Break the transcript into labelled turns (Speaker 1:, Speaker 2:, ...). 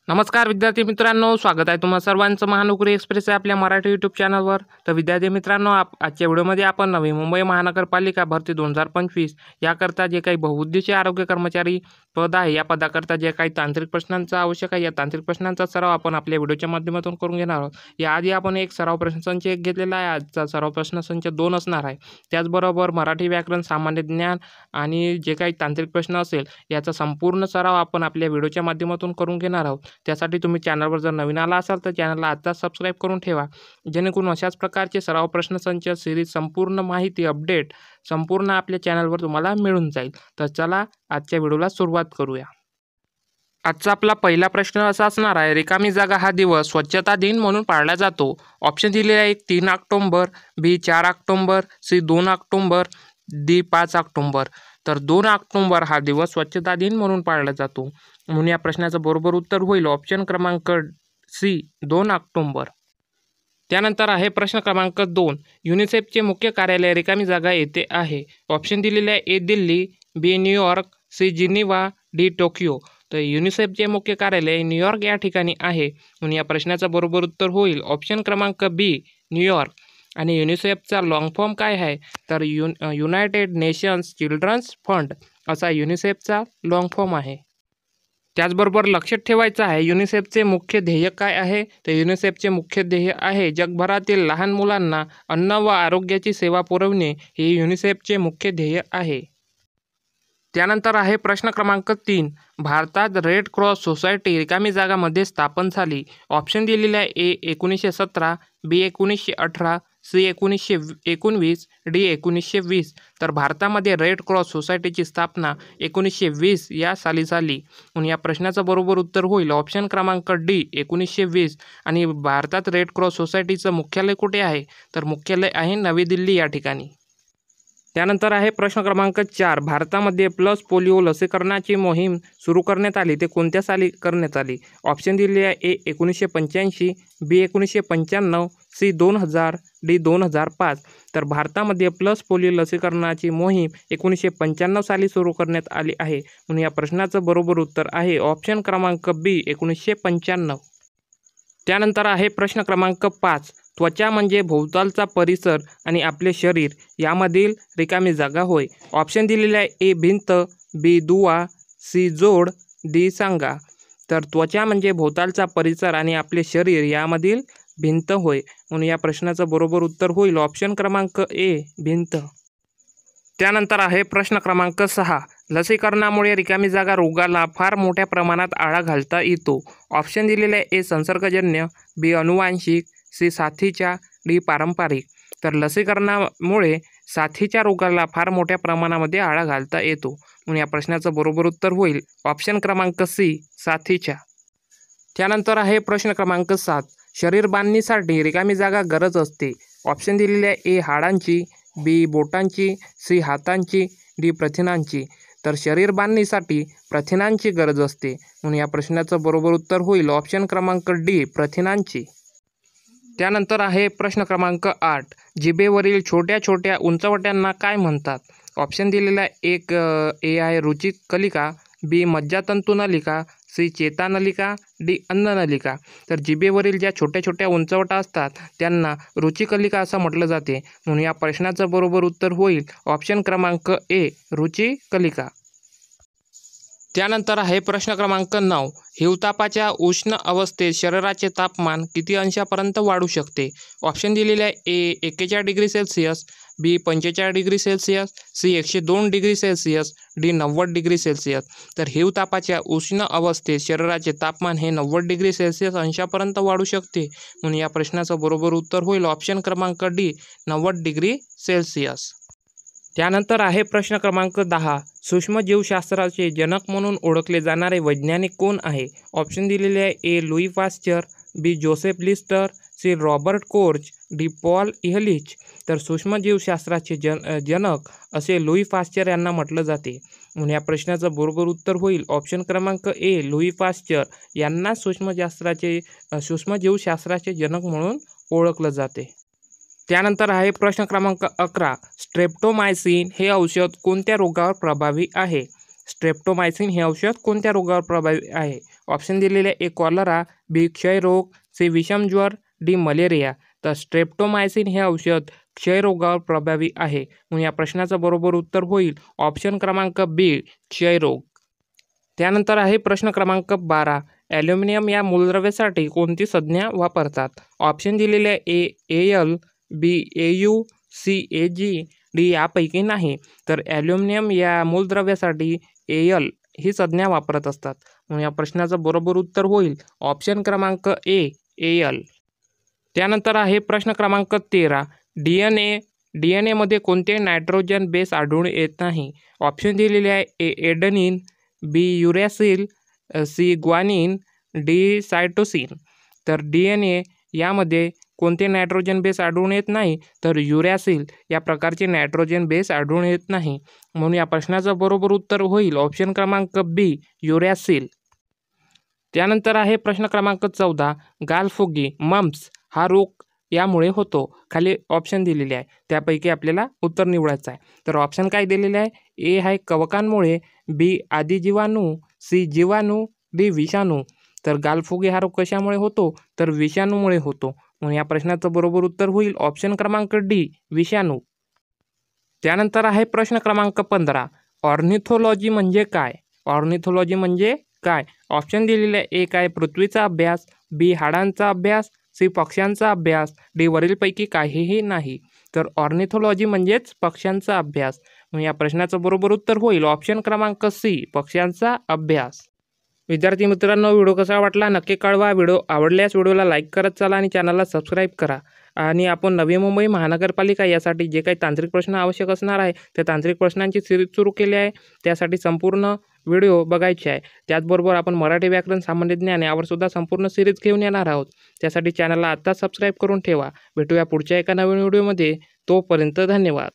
Speaker 1: नमस्कार विद्यार्थी मित्रांनो, स्वागत आहे तुम्हा सर्वांचं महानोकरी एक्सप्रेस या आपल्या मराठी यूट्यूब चॅनलवर। तर विद्यार्थी मित्रांनो, आजच्या व्हिडिओमध्ये आपण नवी मुंबई महानगरपालिका भरती 2025 याकरता जे काही बहुउद्देशीय आरोग्य कर्मचारी पद आहे, या पदाकरता जे काही तांत्रिक प्रश्नांचा आवश्यक आहे, या तांत्रिक प्रश्नांचा सराव आपण आपल्या व्हिडिओच्या माध्यमातून करून घेणार आहोत। याआधी आपण एक सराव प्रश्नसंच एक घेतलेला आहे। आजचा सराव प्रश्नसंच 2 असणार आहे। त्याचबरोबर मराठी व्याकरण, सामान्य ज्ञान आणि जे काही तांत्रिक प्रश्न असेल याचा संपूर्ण सराव आपण आपल्या व्हिडिओच्या माध्यमातून करून घेणार आहोत। त्यासाठी तुम्ही चॅनलवर जर नवीन आला असाल तर चॅनलला आत्ताच सबस्क्राईब करून ठेवा, जेणेकरून अशाच प्रकारचे सराव प्रश्नसंच सिरीज संपूर्ण माहिती अपडेट संपूर्ण आपल्या चॅनलवर तुम्हाला मिळून जाईल। तर चला आजच्या व्हिडिओला सुरुवात करूया। आजचा आपला पहिला प्रश्न असा असणार आहे, रिकामी जागा हा दिवस स्वच्छता दिन म्हणून पाळला जातो। ऑप्शन दिलेले आहे 3 October, B 4 October, C 2 October, D 5 October. तर 2 ऑक्टोबर हा दिवस स्वच्छता दिन म्हणून पाळला जातो, म्हणून या प्रश्नाचं बरोबर उत्तर होईल ऑप्शन क्रमांक सी 2 ऑक्टोबर। त्यानंतर आहे प्रश्न क्रमांक 2, युनिसेफचे मुख्य कार्यालय रिकामी जागा येथे आहे। ऑप्शन दिलेले आहे A Delhi, B New York, C Geneva, D Tokyo. तर युनिसेफचे मुख्य कार्यालय न्यूयॉर्क या ठिकाणी आहे, म्हणून या प्रश्नाचं बरोबर उत्तर होईल ऑप्शन क्रमांक बी न्यूयॉर्क। आणि युनिसेफचा लॉंग फॉर्म काय आहे, तर युनायटेड नेशन्स चिल्ड्रन्स फंड असा युनिसेफचा लॉंग फॉर्म आहे। त्याचबरोबर लक्षात ठेवायचं आहे, युनिसेफचे मुख्य ध्येय काय आहे, तर युनिसेफचे मुख्य ध्येय आहे जगभरातील लहान मुलांना अन्न व आरोग्याची सेवा पुरवणे, हे युनिसेफचे मुख्य ध्येय आहे। त्यानंतर आहे प्रश्न क्रमांक 3, भारतात रेड क्रॉस सोसायटी रिकामी जागा मध्ये स्थापन झाली। ऑप्शन दिलेले आहे ए 1917, बी 1918, सी 1919, डी 1920। तर भारतामध्ये रेड क्रॉस सोसायटीची स्थापना 1920 या साली झाली, म्हणून या प्रश्नाचं बरोबर उत्तर होईल ऑप्शन क्रमांक डी 1920। आणि भारतात रेड क्रॉस सोसायटीचं मुख्यालय कुठे आहे, तर मुख्यालय आहे नवी दिल्ली या ठिकाणी। त्यानंतर आहे प्रश्न क्रमांक 4, भारतामध्ये प्लस पोलिओ लसीकरणाची मोहीम सुरू करण्यात आली, ते कोणत्या साली करण्यात आली। ऑप्शन दिले आहे ए 1985, बी 1995, सी 2000, डी 2005। तर भारतामध्ये प्लस पोलिओ लसीकरणाची मोहीम 1995 साली सुरू करण्यात आली आहे, म्हणून या प्रश्नाचं बरोबर उत्तर आहे ऑप्शन क्रमांक बी 1995। त्यानंतर आहे प्रश्न क्रमांक 5, त्वचा म्हणजे भोवतालचा परिसर आणि आपले शरीर यामधील रिकामी जागा होय। ऑप्शन दिलेले आहे ए भिंत, बी दुवा, सी जोड, डी सांगा। तर त्वचा म्हणजे भोवतालचा परिसर आणि आपले शरीर यामधील भिंत होय, म्हणून या प्रश्नाचं बरोबर उत्तर होईल ऑप्शन क्रमांक ए भिंत। त्यानंतर आहे प्रश्न क्रमांक 6, लसीकरणामुळे रिकामी जागा रोगाला फार मोठ्या प्रमाणात आळा घालता येतो। ऑप्शन दिलेले आहे ए संसर्गजन्य, बी अनुवांशिक, सी साथीच्या, डी पारंपरिक। तर लसीकरणामुळे साथीच्या रोगाला फार मोठ्या प्रमाणामध्ये आळा घालता येतो, म्हणून या प्रश्नाचं बरोबर उत्तर होईल ऑप्शन क्रमांक सी साथीच्या। त्यानंतर आहे प्रश्न क्रमांक 7, शरीर बांधणीसाठी रिकामी जागा गरज असते। ऑप्शन दिलेले आहे ए हाडांची, बी बोटांची, सी हातांची, डी प्रथिनांची। तर शरीर बांधणीसाठी प्रथिनांची गरज असते, म्हणून या प्रश्नाचं बरोबर उत्तर होईल ऑप्शन क्रमांक डी प्रथिनांची। त्यानंतर आहे प्रश्न क्रमांक 8, जिभेवरील छोट्या छोट्या उंचवट्यांना काय म्हणतात। ऑप्शन दिलेला एक ए आहे रुचिकलिका, बी मज्जातंतू नलिका, सी चेतानलिका, डी अन्ननलिका। तर जिभेवरील ज्या छोट्या छोट्या उंचवटा असतात त्यांना रुचिकलिका असं म्हटलं जाते, म्हणून या प्रश्नाचं बरोबर उत्तर होईल ऑप्शन क्रमांक ए रुचिकलिका। त्यानंतर आहे प्रश्न क्रमांक 9, हिवतापाच्या उष्ण अवस्थेत शरीराचे तापमान किती अंशापर्यंत वाढू शकते। ऑप्शन दिलेले आहे A 41 degree Celsius, B 45 degree Celsius, C 102 degree Celsius, D 90 degree Celsius. तर हिवतापाच्या उष्ण अवस्थेत शरीराचे तापमान हे 90 डिग्री सेल्सिअस अंशापर्यंत वाढू शकते, म्हणून या प्रश्नाचं बरोबर उत्तर होईल ऑप्शन क्रमांक डी 90 डिग्री सेल्सिअस। त्यानंतर आहे प्रश्न क्रमांक 10, सूक्ष्मजीवशास्त्राचे जनक म्हणून ओळखले जाणारे वैज्ञानिक कोण आहे। ऑप्शन दिलेले आहे A Louis Pasteur, B Joseph Lister, C Robert Koch, D Paul Ehrlich. तर सूक्ष्मजीवशास्त्राचे जनक असे लुई पाश्चर यांना म्हटलं जाते, म्हणून या प्रश्नाचं बरोबर उत्तर होईल ऑप्शन क्रमांक ए लुई पाश्चर यांना सूक्ष्मजीवशास्त्राचे जनक म्हणून ओळखलं जाते। त्यानंतर आहे प्रश्न क्रमांक 11, स्ट्रेप्टोमायसिन हे औषध कोणत्या रोगावर प्रभावी आहे। स्ट्रेप्टोमायसिन हे औषध कोणत्या रोगावर प्रभावी आहे? ऑप्शन दिलेले ए कॉलरा, बी क्षयरोग, सी विषमज्वर, डी मलेरिया. तर स्ट्रेप्टोमायसिन हे औषध क्षयरोगावर प्रभावी आहे. म्हणून या प्रश्नाचं बरोबर उत्तर होईल ऑप्शन क्रमांक बी क्षयरोग. त्यानंतर आहे प्रश्न क्रमांक 12. ॲल्युमिनियम या मूलद्रव्यासाठी कोणती संज्ञा वापरतात? ऑप्शन दिलेले A L, B AU, C AG, D यापैकी नाही. तर ॲल्युमिनियम या मूलद्रव्यासाठी एल ही संज्ञा वापरत असतात. म्हणून या प्रश्नाचं बरोबर उत्तर होईल ऑप्शन क्रमांक ए एल. त्यानंतर आहे प्रश्न क्रमांक 13. डी एन एमध्ये कोणते नायट्रोजन बेस आढळून येत नाही? ऑप्शन दिलेले आहे ए एडेनिन, बी युरॅसिल, सी ग्वानिन, डी सायटोसिन. तर डी एन ए यामध्ये कोणते नायट्रोजन बेस आढळून येत नाही? तर युरॅसिल या प्रकारचे नायट्रोजन बेस आढळून येत नाही. म्हणून या प्रश्नाचं बरोबर उत्तर होईल ऑप्शन क्रमांक बी युरॅसिल. त्यानंतर आहे प्रश्न क्रमांक 14. गालफुगी मम्प्स हा रोग यामुळे होतो. खाली ऑप्शन दिलेले आहे, त्यापैकी आपल्याला उत्तर निवडायचं आहे. तर ऑप्शन काय दिलेले आहे? ए आहे कवकांमुळे, बी आदिजीवाणू, सी जीवाणू, डी विषाणू. तर गालफुगी हा रोग कशामुळे होतो? तर विषाणूमुळे होतो. म्हणून या प्रश्नाचं बरोबर उत्तर होईल ऑप्शन क्रमांक डी विषाणू. त्यानंतर आहे प्रश्न क्रमांक 15. ऑर्निथोलॉजी म्हणजे काय? ऑर्निथोलॉजी म्हणजे काय? ऑप्शन दिलेले एक आहे पृथ्वीचा अभ्यास, बी हाडांचा अभ्यास, सी पक्ष्यांचा अभ्यास, डी वरीलपैकी काहीही नाही. तर ऑर्निथोलॉजी म्हणजेच पक्ष्यांचा अभ्यास. म्हणून या प्रश्नाचं बरोबर उत्तर होईल ऑप्शन क्रमांक सी पक्ष्यांचा अभ्यास. विद्यार्थी मित्रांनो, व्हिडिओ कसा वाटला नक्की कळवा. व्हिडिओ आवडल्यास व्हिडिओला लाईक करत चला आणि चॅनलला सबस्क्राईब करा. आणि आपण नवी मुंबई महानगरपालिका यासाठी जे काही तांत्रिक प्रश्न आवश्यक असणार आहे त्या तांत्रिक प्रश्नांची सिरीज सुरू केली आहे. त्यासाठी संपूर्ण व्हिडिओ बघायचे आहे. त्याचबरोबर आपण मराठी व्याकरण, सामान्य ज्ञान यावर सुद्धा संपूर्ण सिरीज घेऊन येणार आहोत. त्यासाठी चॅनलला आत्ताच सबस्क्राईब करून ठेवा. भेटूया पुढच्या एका नवीन व्हिडिओमध्ये. तोपर्यंत धन्यवाद.